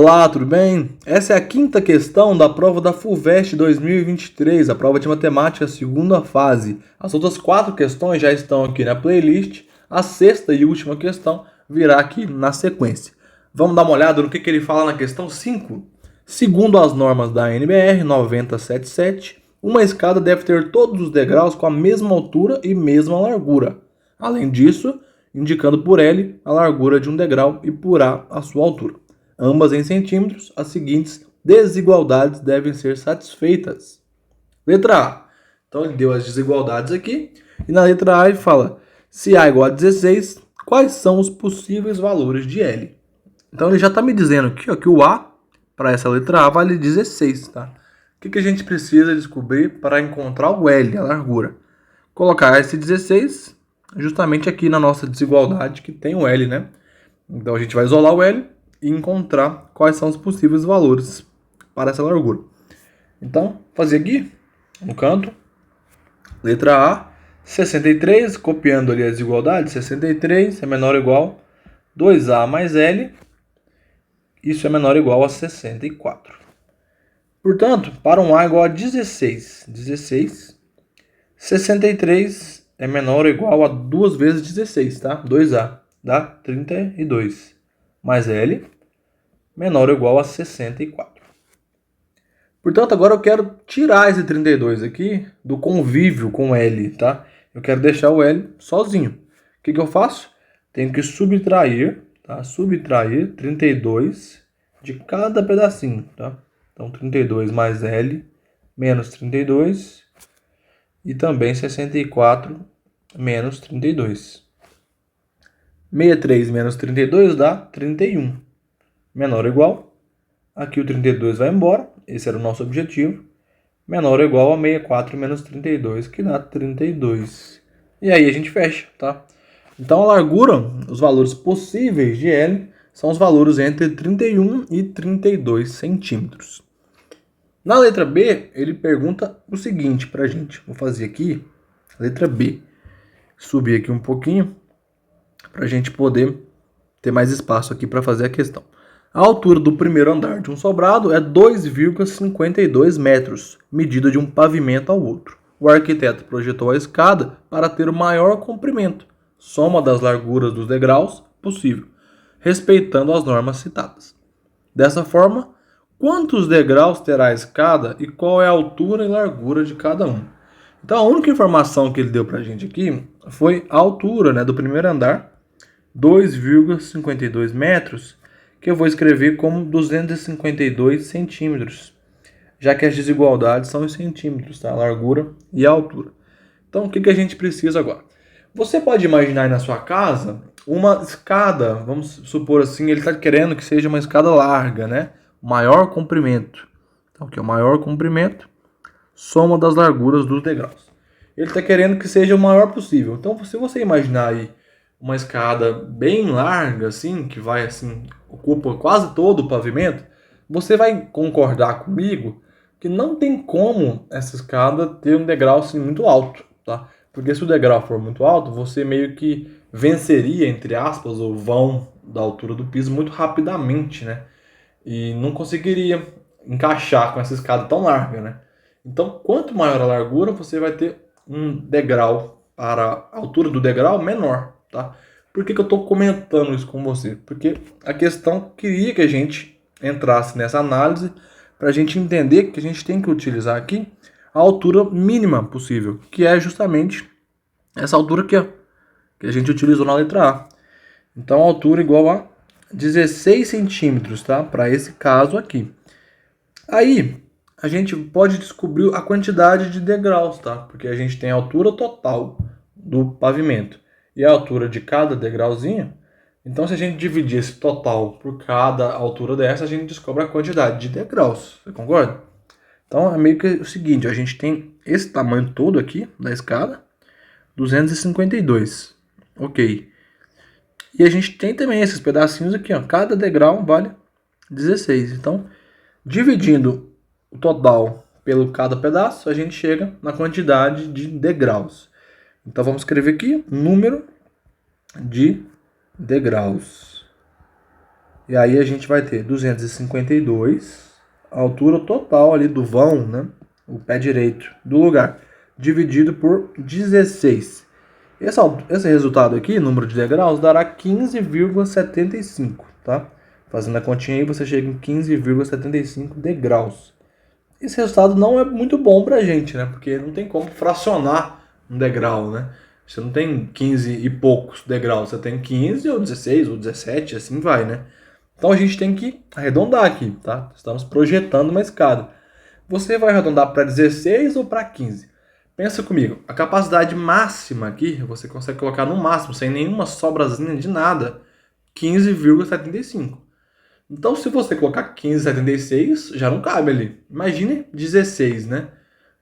Olá, tudo bem? Essa é a quinta questão da prova da FUVEST 2023, a prova de matemática, segunda fase. As outras quatro questões já estão aqui na playlist, a sexta e última questão virá aqui na sequência. Vamos dar uma olhada no que ele fala na questão 5? Segundo as normas da NBR 9077, uma escada deve ter todos os degraus com a mesma altura e mesma largura. Além disso, indicando por L a largura de um degrau e por A a sua altura. Ambas em centímetros, as seguintes desigualdades devem ser satisfeitas. Letra A. Então ele deu as desigualdades aqui. E na letra A ele fala, se A igual a 16, quais são os possíveis valores de L? Então ele já está me dizendo aqui ó, que o A, para essa letra A, vale 16. Tá? O que a gente precisa descobrir para encontrar o L, a largura? Colocar esse 16 justamente aqui na nossa desigualdade que tem o L, né? Então a gente vai isolar o L e encontrar quais são os possíveis valores para essa largura. Então, fazer aqui, no canto, letra A, 63, copiando ali a desigualdade, 63 é menor ou igual a 2A mais L, isso é menor ou igual a 64. Portanto, para um A igual a 16, 63 é menor ou igual a 2 vezes 16, tá? 2A dá 32, mais L menor ou igual a 64. Portanto, agora eu quero tirar esse 32 aqui do convívio com L, tá? Eu quero deixar o L sozinho. O que eu faço? Tenho que subtrair, tá? Subtrair 32 de cada pedacinho, tá? Então, 32 mais L menos 32 e também 64 menos 32. 63 menos 32 dá 31. Menor ou igual, aqui o 32 vai embora, esse era o nosso objetivo, menor ou igual a 64 menos 32, que dá 32. E aí a gente fecha, tá? Então a largura, os valores possíveis de L, são os valores entre 31 e 32 centímetros. Na letra B, ele pergunta o seguinte pra gente, vou fazer aqui, letra B, subir aqui um pouquinho, pra gente poder ter mais espaço aqui para fazer a questão. A altura do primeiro andar de um sobrado é 2,52 metros, medida de um pavimento ao outro. O arquiteto projetou a escada para ter o maior comprimento, soma das larguras dos degraus possível, respeitando as normas citadas. Dessa forma, quantos degraus terá a escada e qual é a altura e largura de cada um? Então a única informação que ele deu para a gente aqui foi a altura, né, do primeiro andar, 2,52 metros, que eu vou escrever como 252 centímetros, já que as desigualdades são em centímetros, tá? A largura e a altura. Então, o que a gente precisa agora? Você pode imaginar aí na sua casa uma escada, vamos supor assim, ele está querendo que seja uma escada larga, né? Maior comprimento. Então, aqui é o maior comprimento, soma das larguras dos degraus. Ele está querendo que seja o maior possível. Então, se você imaginar aí uma escada bem larga, assim, que vai assim, ocupa quase todo o pavimento, você vai concordar comigo que não tem como essa escada ter um degrau assim muito alto, tá? Porque se o degrau for muito alto, você meio que venceria, entre aspas, o vão da altura do piso muito rapidamente, né? E não conseguiria encaixar com essa escada tão larga, né? Então, quanto maior a largura, você vai ter um degrau para a altura do degrau menor, tá? Por que eu estou comentando isso com você? Porque a questão queria que a gente entrasse nessa análise para a gente entender que a gente tem que utilizar aqui a altura mínima possível, que é justamente essa altura aqui, ó, que a gente utilizou na letra A. Então, a altura igual a 16 centímetros, tá? Para esse caso aqui. Aí, a gente pode descobrir a quantidade de degraus, tá? Porque a gente tem a altura total do pavimento e a altura de cada degrauzinho. Então, se a gente dividir esse total por cada altura dessa, a gente descobre a quantidade de degraus. Você concorda? Então, é meio que o seguinte, a gente tem esse tamanho todo aqui da escada, 252. Ok. E a gente tem também esses pedacinhos aqui, ó. Cada degrau vale 16. Então, dividindo o total pelo cada pedaço, a gente chega na quantidade de degraus. Então, vamos escrever aqui número de degraus. E aí a gente vai ter 252, a altura total ali do vão, né? O pé direito do lugar, dividido por 16. Esse resultado aqui, número de degraus, dará 15,75, tá? Fazendo a continha aí, você chega em 15,75 degraus. Esse resultado não é muito bom pra gente, né? Porque não tem como fracionar um degrau, né? Você não tem 15 e poucos degraus, você tem 15 ou 16 ou 17, assim vai, né? Então a gente tem que arredondar aqui, tá? Estamos projetando uma escada. Você vai arredondar para 16 ou para 15? Pensa comigo, a capacidade máxima aqui, você consegue colocar no máximo, sem nenhuma sobrazinha de nada, 15,75. Então, se você colocar 15,76, já não cabe ali. Imagine 16, né?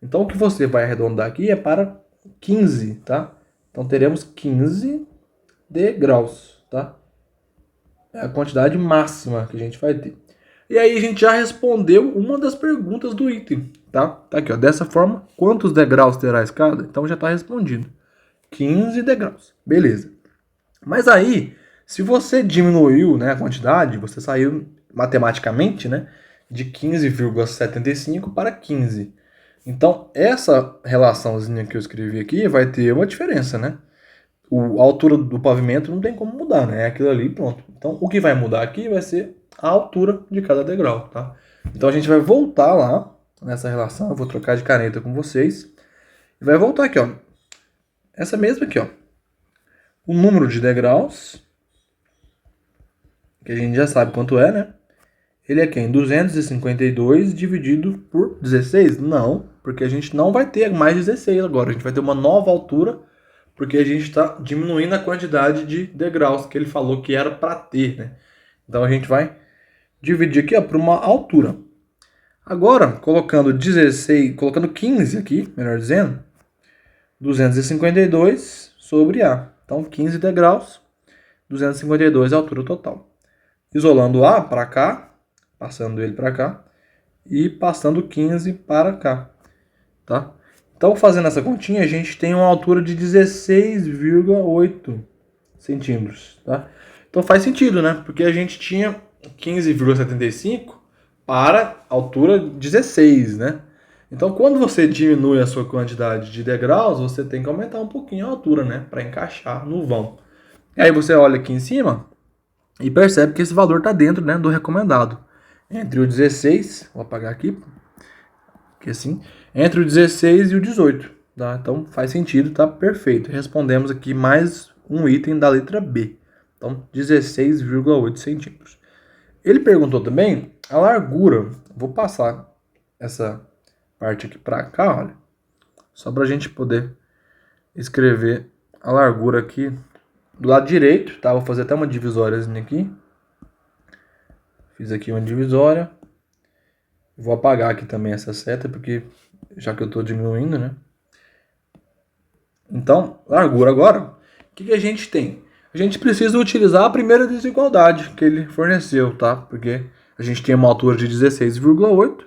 Então, o que você vai arredondar aqui é para 15, tá? Então, teremos 15 degraus, tá? É a quantidade máxima que a gente vai ter. E aí, a gente já respondeu uma das perguntas do item, tá? Tá aqui, ó. Dessa forma, quantos degraus terá a escada? Então, já está respondido. 15 degraus. Beleza. Mas aí, se você diminuiu, né, a quantidade, você saiu matematicamente, né, de 15,75 para 15. Então, essa relaçãozinha que eu escrevi aqui vai ter uma diferença, né? A altura do pavimento não tem como mudar, né? É aquilo ali, pronto. Então, o que vai mudar aqui vai ser a altura de cada degrau, tá? Então, a gente vai voltar lá nessa relação. Eu vou trocar de caneta com vocês. E vai voltar aqui, ó. Essa mesma aqui, ó. O número de degraus, que a gente já sabe quanto é, né? Ele é quem? 252 dividido por 16? Não, porque a gente não vai ter mais 16 agora. A gente vai ter uma nova altura, porque a gente está diminuindo a quantidade de degraus que ele falou que era para ter, né? Então a gente vai dividir aqui por uma altura. Agora, colocando 16, colocando 15 aqui, melhor dizendo, 252 sobre A. Então 15 degraus, 252 é a altura total. Isolando A para cá, passando ele para cá, e passando 15 para cá, tá? Então, fazendo essa continha, a gente tem uma altura de 16,8 centímetros, tá? Então faz sentido, né? Porque a gente tinha 15,75 para altura 16, né? Então, quando você diminui a sua quantidade de degraus, você tem que aumentar um pouquinho a altura, né? Para encaixar no vão. E aí você olha aqui em cima e percebe que esse valor está dentro, né, do recomendado. Entre o 16, vou apagar aqui, que assim, entre o 16 e o 18, tá? Então faz sentido, tá perfeito. Respondemos aqui mais um item da letra B. Então 16,8 centímetros. Ele perguntou também a largura. Vou passar essa parte aqui para cá, olha, só para a gente poder escrever a largura aqui do lado direito, tá? Vou fazer até uma divisóriazinha aqui. Fiz aqui uma divisória. Vou apagar aqui também essa seta, porque já que eu estou diminuindo, né? Então, largura agora. O que a gente tem? A gente precisa utilizar a primeira desigualdade que ele forneceu, tá? Porque a gente tem uma altura de 16,8.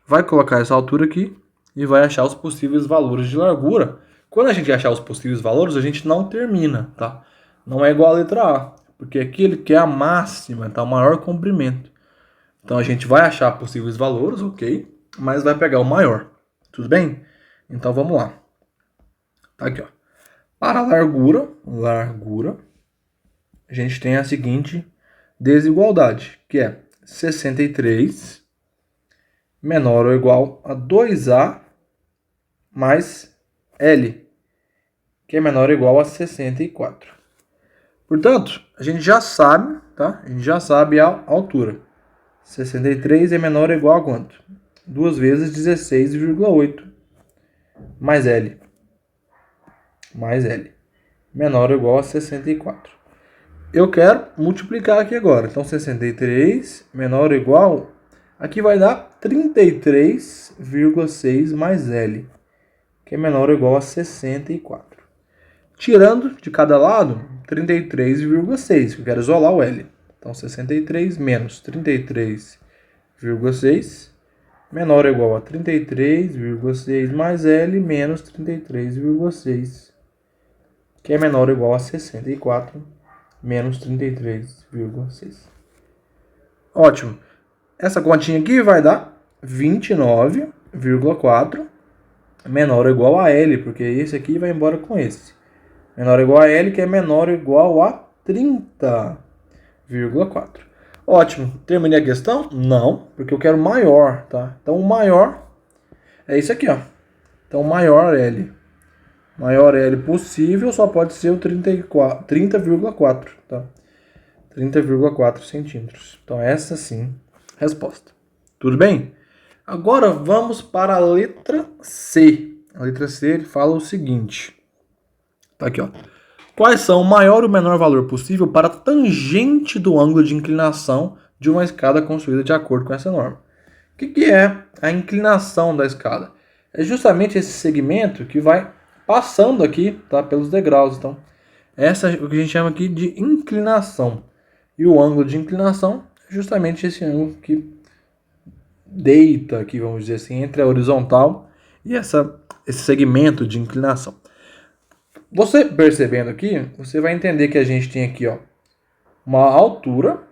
Vai colocar essa altura aqui e vai achar os possíveis valores de largura. Quando a gente achar os possíveis valores, a gente não termina, tá? Não é igual a letra A, porque aqui ele quer a máxima, tá? O maior comprimento. Então a gente vai achar possíveis valores, ok, mas vai pegar o maior. Tudo bem? Então vamos lá. Tá aqui, ó. Para a largura, a gente tem a seguinte desigualdade, que é 63 menor ou igual a 2A mais L, que é menor ou igual a 64. Portanto, a gente já sabe, tá? A gente já sabe a altura. 63 é menor ou igual a quanto? 2 vezes 16,8 mais L. Mais L. Menor ou igual a 64. Eu quero multiplicar aqui agora. Então, 63 menor ou igual... Aqui vai dar 33,6 mais L, que é menor ou igual a 64. Tirando de cada lado 33,6, que eu quero isolar o L. Então, 63 menos 33,6 menor ou igual a 33,6 mais L menos 33,6, que é menor ou igual a 64 menos 33,6. Ótimo. Essa continha aqui vai dar 29,4 menor ou igual a L, porque esse aqui vai embora com esse. Menor ou igual a L, que é menor ou igual a 30,4. Ótimo. Terminei a questão? Não, porque eu quero maior, tá? Então o maior é isso aqui, ó. Então maior L. Maior L possível só pode ser o 30,4, tá? 30,4 centímetros. Então essa sim, resposta. Tudo bem? Agora vamos para a letra C. A letra C ele fala o seguinte. Tá aqui, ó. Quais são o maior e o menor valor possível para a tangente do ângulo de inclinação de uma escada construída de acordo com essa norma? O que é a inclinação da escada? É justamente esse segmento que vai passando aqui, tá, pelos degraus. Então, essa é o que a gente chama aqui de inclinação. E o ângulo de inclinação é justamente esse ângulo que deita aqui, vamos dizer assim, entre a horizontal e esse segmento de inclinação. Você percebendo aqui, você vai entender que a gente tem aqui, ó, uma altura,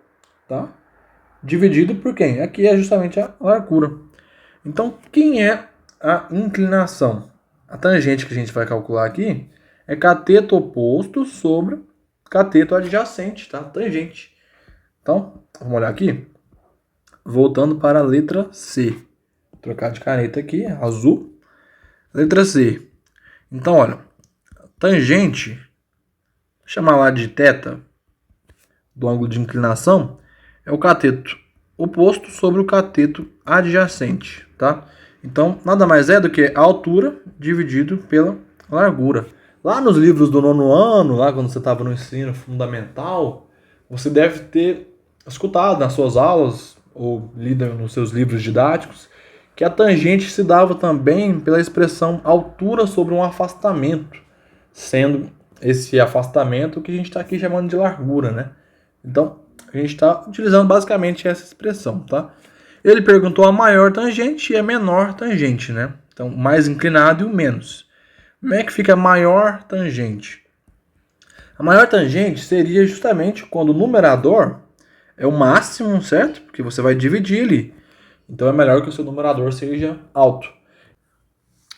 tá? Dividido por quem? Aqui é justamente a largura. Então, quem é a inclinação? A tangente que a gente vai calcular aqui é cateto oposto sobre cateto adjacente, tá? Tangente. Então, vamos olhar aqui. Voltando para a letra C. Vou trocar de caneta aqui, azul. Letra C. Então, olha, tangente, vou chamar lá de θ, do ângulo de inclinação, é o cateto oposto sobre o cateto adjacente, tá? Então, nada mais é do que a altura dividido pela largura. Lá nos livros do 9º ano, lá quando você estava no ensino fundamental, você deve ter escutado nas suas aulas ou lido nos seus livros didáticos que a tangente se dava também pela expressão altura sobre um afastamento, sendo esse afastamento o que a gente está aqui chamando de largura, né? Então, a gente está utilizando basicamente essa expressão, tá? Ele perguntou a maior tangente e a menor tangente, né? Então, o mais inclinado e o menos. Como é que fica a maior tangente? A maior tangente seria justamente quando o numerador é o máximo, certo? Porque você vai dividir ele. Então, é melhor que o seu numerador seja alto.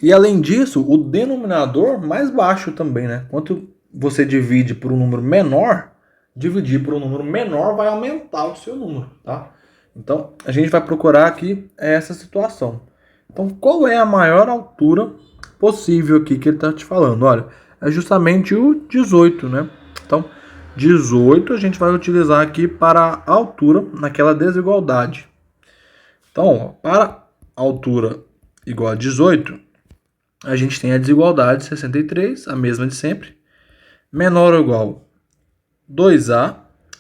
E, além disso, o denominador mais baixo também, né? Quanto você divide por um número menor, dividir por um número menor vai aumentar o seu número, tá? Então, a gente vai procurar aqui essa situação. Então, qual é a maior altura possível aqui que ele está te falando? Olha, é justamente o 18, né? Então, 18 a gente vai utilizar aqui para a altura naquela desigualdade. Então, ó, para a altura igual a 18, a gente tem a desigualdade 63, a mesma de sempre, menor ou igual a 2A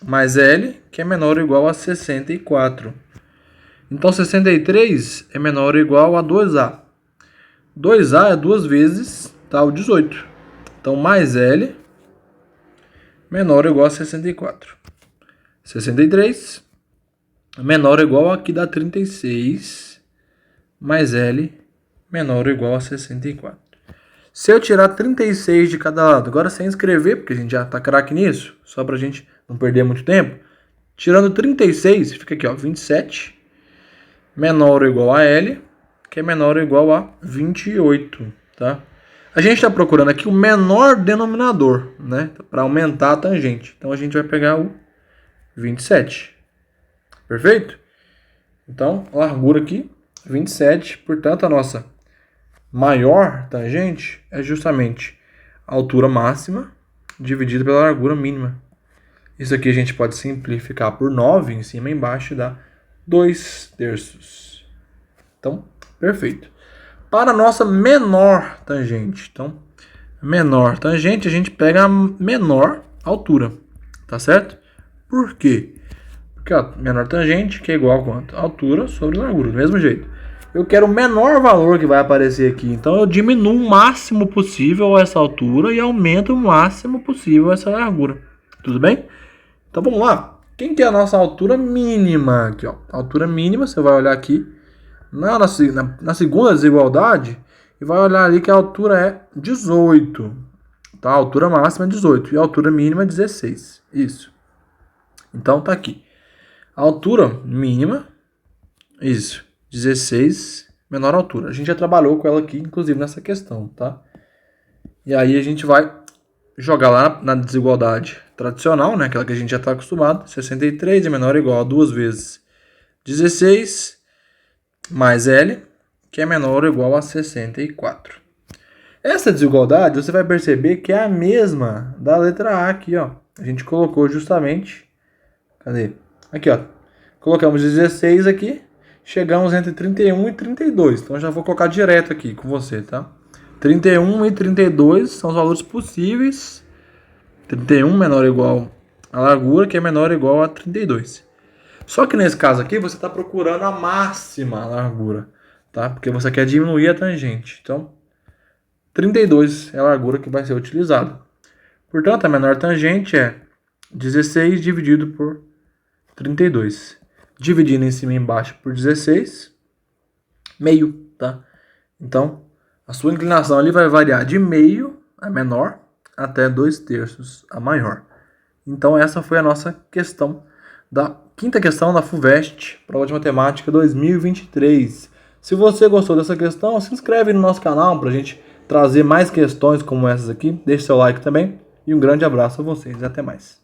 mais L, que é menor ou igual a 64. Então, 63 é menor ou igual a 2A. 2A é 2 vezes o 18. Então, mais L menor ou igual a 64. 63 menor ou igual a, aqui dá 36, mais L menor ou igual a 64. Se eu tirar 36 de cada lado, agora sem escrever, porque a gente já está craque nisso, só para a gente não perder muito tempo, tirando 36, fica aqui, ó, 27, menor ou igual a L, que é menor ou igual a 28, tá? A gente está procurando aqui o menor denominador, né, para aumentar a tangente. Então, a gente vai pegar o 27, perfeito? Então, a largura aqui, 27, portanto, a nossa maior tangente é justamente a altura máxima dividida pela largura mínima. Isso aqui a gente pode simplificar por 9 em cima e embaixo e dá 2/3. Então, perfeito. Para a nossa menor tangente, então, menor tangente, a gente pega a menor altura, tá certo? Por quê? Porque ó, menor tangente que é igual a quanto? Altura sobre largura, do mesmo jeito. Eu quero o menor valor que vai aparecer aqui. Então, eu diminuo o máximo possível essa altura e aumento o máximo possível essa largura. Tudo bem? Então, vamos lá. Quem que é a nossa altura mínima? Aqui, ó. A altura mínima, você vai olhar aqui na segunda desigualdade e vai olhar ali que a altura é 18. Tá? A altura máxima é 18 e a altura mínima é 16. Isso. Então, tá aqui. A altura mínima, isso, 16 menor altura. A gente já trabalhou com ela aqui, inclusive nessa questão, tá? E aí a gente vai jogar lá na desigualdade tradicional, né? Aquela que a gente já está acostumado. 63 é menor ou igual a 2 vezes 16 mais L, que é menor ou igual a 64. Essa desigualdade você vai perceber que é a mesma da letra A aqui, ó. A gente colocou justamente... Cadê? Aqui, ó. Colocamos 16 aqui. Chegamos entre 31 e 32. Então eu já vou colocar direto aqui com você, tá? 31 e 32 são os valores possíveis. 31 menor ou igual a largura, que é menor ou igual a 32. Só que nesse caso aqui você está procurando a máxima largura, tá? Porque você quer diminuir a tangente. Então, 32 é a largura que vai ser utilizada. Portanto, a menor tangente é 16 dividido por 32. Dividindo em cima e embaixo por 16, meio, tá? Então, a sua inclinação ali vai variar de meio, a menor, até 2/3, a maior. Então, essa foi a nossa questão da quinta questão da FUVEST, prova de matemática 2023. Se você gostou dessa questão, se inscreve no nosso canal para a gente trazer mais questões como essas aqui. Deixe seu like também e um grande abraço a vocês e até mais.